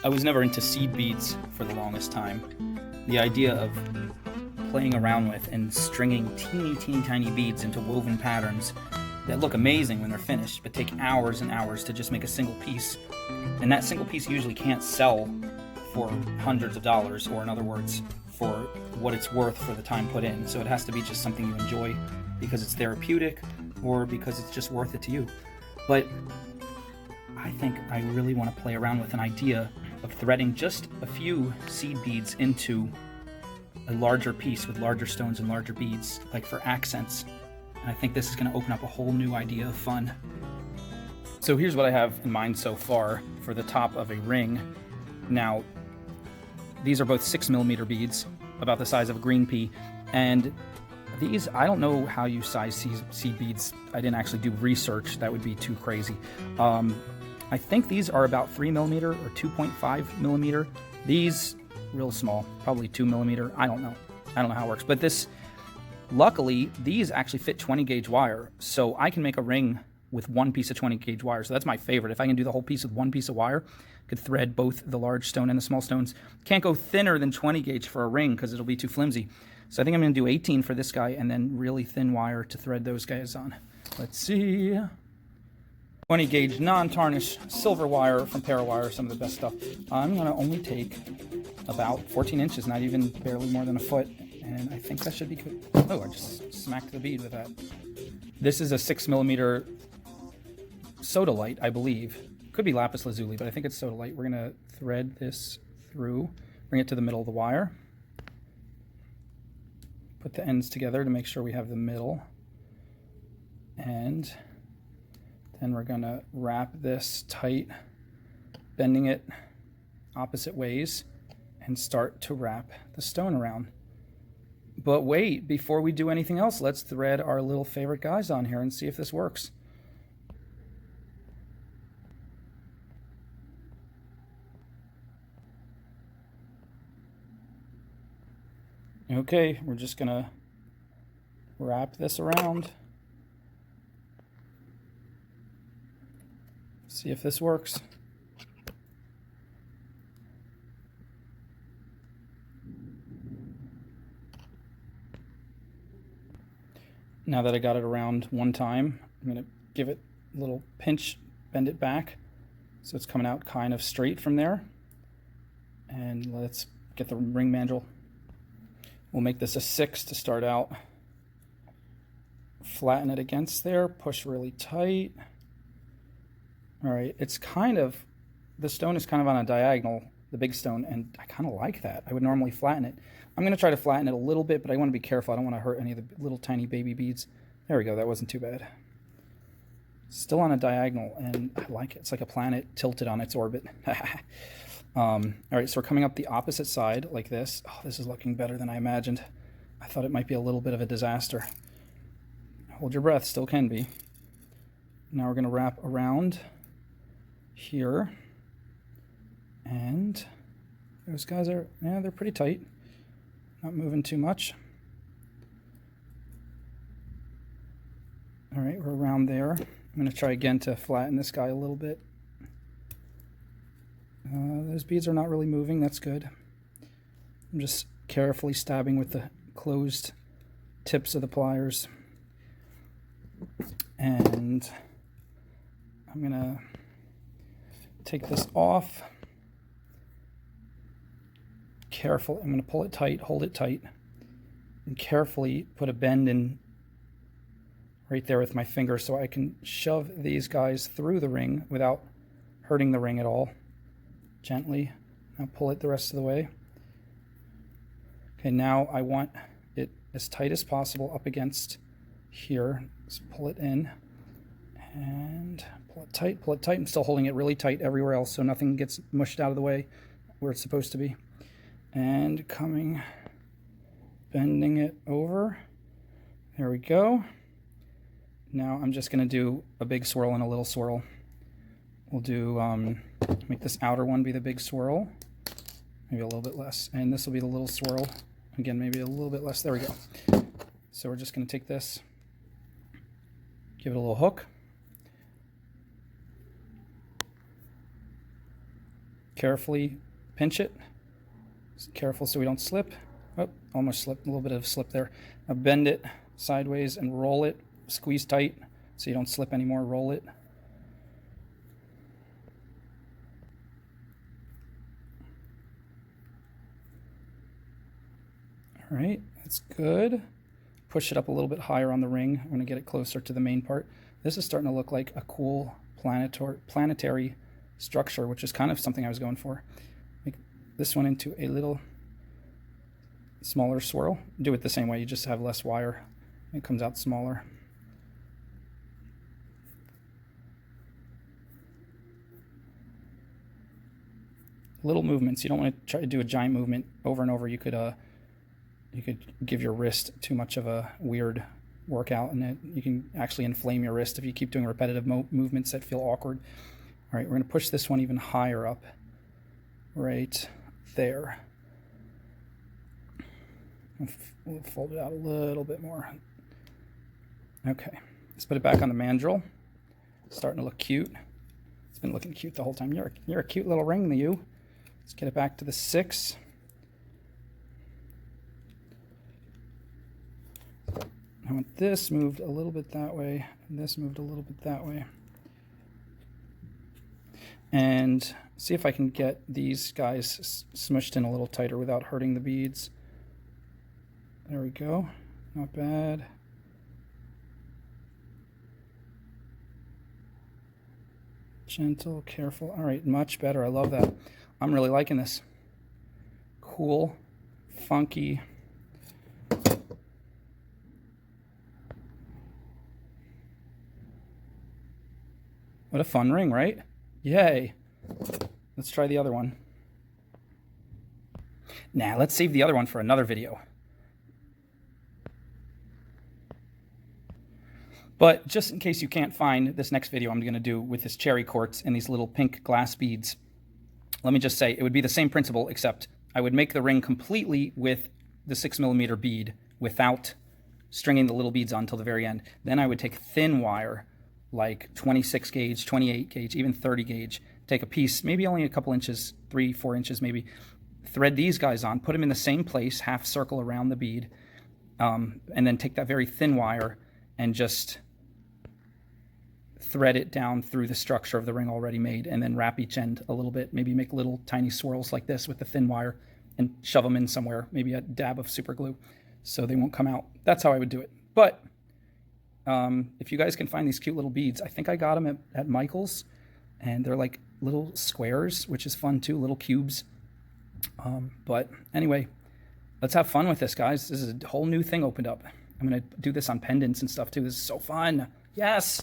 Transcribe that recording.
I was never into seed beads for the longest time. The idea of playing around with and stringing teeny tiny beads into woven patterns that look amazing when they're finished, but take hours and hours to just make a single piece. And that single piece usually can't sell for hundreds of dollars, or in other words, for what it's worth for the time put in. So it has to be just something you enjoy because it's therapeutic or because it's just worth it to you. But I think I really want to play around with an idea of threading just a few seed beads into a larger piece with larger stones and larger beads, like for accents. And I think this is going to open up a whole new idea of fun. So here's what I have in mind so far for the top of a ring. Now, these are both 6mm beads, about the size of a green pea, and these, I don't know how you size seed beads. I didn't actually do research. That would be too crazy. I think these are about 3mm or 2.5mm. These, real small, probably 2mm. I don't know how it works. But this, luckily, these actually fit 20 gauge wire. So I can make a ring with one piece of 20 gauge wire. So that's my favorite. If I can do the whole piece with one piece of wire, I could thread both the large stone and the small stones. Can't go thinner than 20 gauge for a ring because it'll be too flimsy. So I think I'm going to do 18 for this guy and then really thin wire to thread those guys on. Let's see. 20 gauge non-tarnished silver wire from Parawire, some of the best stuff. I'm going to only take about 14 inches, not even barely more than a foot. And I think that should be good. Oh, I just smacked the bead with that. This is a 6mm sodalite, I believe. Could be lapis lazuli, but I think it's sodalite. We're going to thread this through, bring it to the middle of the wire. Put the ends together to make sure we have the middle. And then we're going to wrap this tight, bending it opposite ways, and start to wrap the stone around. But wait, before we do anything else, let's thread our little favorite guys on here and see if this works. Okay, we're just gonna wrap this around. See if this works. Now that I got it around one time, I'm going to give it a little pinch, bend it back so it's coming out kind of straight from there. And let's get the ring mandrel. We'll make this a 6 to start out. Flatten it against there, push really tight. All right, it's kind of, the stone is kind of on a diagonal, the big stone, and I kind of like that. I would normally flatten it. I'm going to try to flatten it a little bit, but I want to be careful. I don't want to hurt any of the little tiny baby beads. There we go, that wasn't too bad. Still on a diagonal, and I like it. It's like a planet tilted on its orbit. All right, so we're coming up the opposite side like this. Oh, this is looking better than I imagined. I thought it might be a little bit of a disaster. Hold your breath, still can be. Now we're going to wrap around here, and those guys are, yeah, they're pretty tight, not moving too much. All right, we're around there. I'm going to try again to flatten this guy a little bit. Those beads are not really moving, that's good. I'm just carefully stabbing with the closed tips of the pliers, and I'm going to take this off. Careful, I'm going to pull it tight, hold it tight, and carefully put a bend in right there with my finger so I can shove these guys through the ring without hurting the ring at all. Gently. Now pull it the rest of the way. Okay, now I want it as tight as possible up against here. Just pull it in and pull it tight, pull it tight. I'm still holding it really tight everywhere else so nothing gets mushed out of the way where it's supposed to be. And coming, bending it over. There we go. Now I'm just going to do a big swirl and a little swirl. We'll do, make this outer one be the big swirl, maybe a little bit less, and this will be the little swirl. Again, maybe a little bit less. There we go. So we're just going to take this, give it a little hook, Carefully pinch it. Careful so we don't slip. Oh, almost slipped, a little bit of slip there. Now bend it sideways and roll it. Squeeze tight so you don't slip anymore. Roll it. All right, that's good. Push it up a little bit higher on the ring. I'm going to get it closer to the main part. This is starting to look like a cool planetary structure, which is kind of something I was going for. Make this one into a little smaller swirl. Do it the same way, you just have less wire. It comes out smaller. Little movements. You don't want to try to do a giant movement over and over. You could give your wrist too much of a weird workout, and you can actually inflame your wrist if you keep doing repetitive movements that feel awkward. All right, we're going to push this one even higher up, right there. We'll fold it out a little bit more. Okay, let's put it back on the mandrel. It's starting to look cute. It's been looking cute the whole time. You're a cute little ring, you. Let's get it back to the 6. I want this moved a little bit that way, and this moved a little bit that way. And see if I can get these guys smushed in a little tighter without hurting the beads. There we go. Not bad. Gentle, careful. All right, much better. I love that. I'm really liking this. Cool, funky. What a fun ring, right? Yay. Let's try the other one. Nah, let's save the other one for another video. But just in case you can't find this next video I'm going to do with this cherry quartz and these little pink glass beads, let me just say it would be the same principle, except I would make the ring completely with the 6mm bead without stringing the little beads on until the very end. Then I would take thin wire, like 26 gauge, 28 gauge, even 30 gauge, take a piece, maybe only a couple inches, 3-4 inches maybe, thread these guys on, put them in the same place, half circle around the bead, and then take that very thin wire and just thread it down through the structure of the ring already made, and then wrap each end a little bit, maybe make little tiny swirls like this with the thin wire and shove them in somewhere, maybe a dab of super glue so they won't come out. That's how I would do it. But if you guys can find these cute little beads, I think I got them at Michael's, and they're like little squares, which is fun too, little cubes. But anyway, let's have fun with this, guys. This is a whole new thing opened up. I'm going to do this on pendants and stuff too. This is so fun. Yes!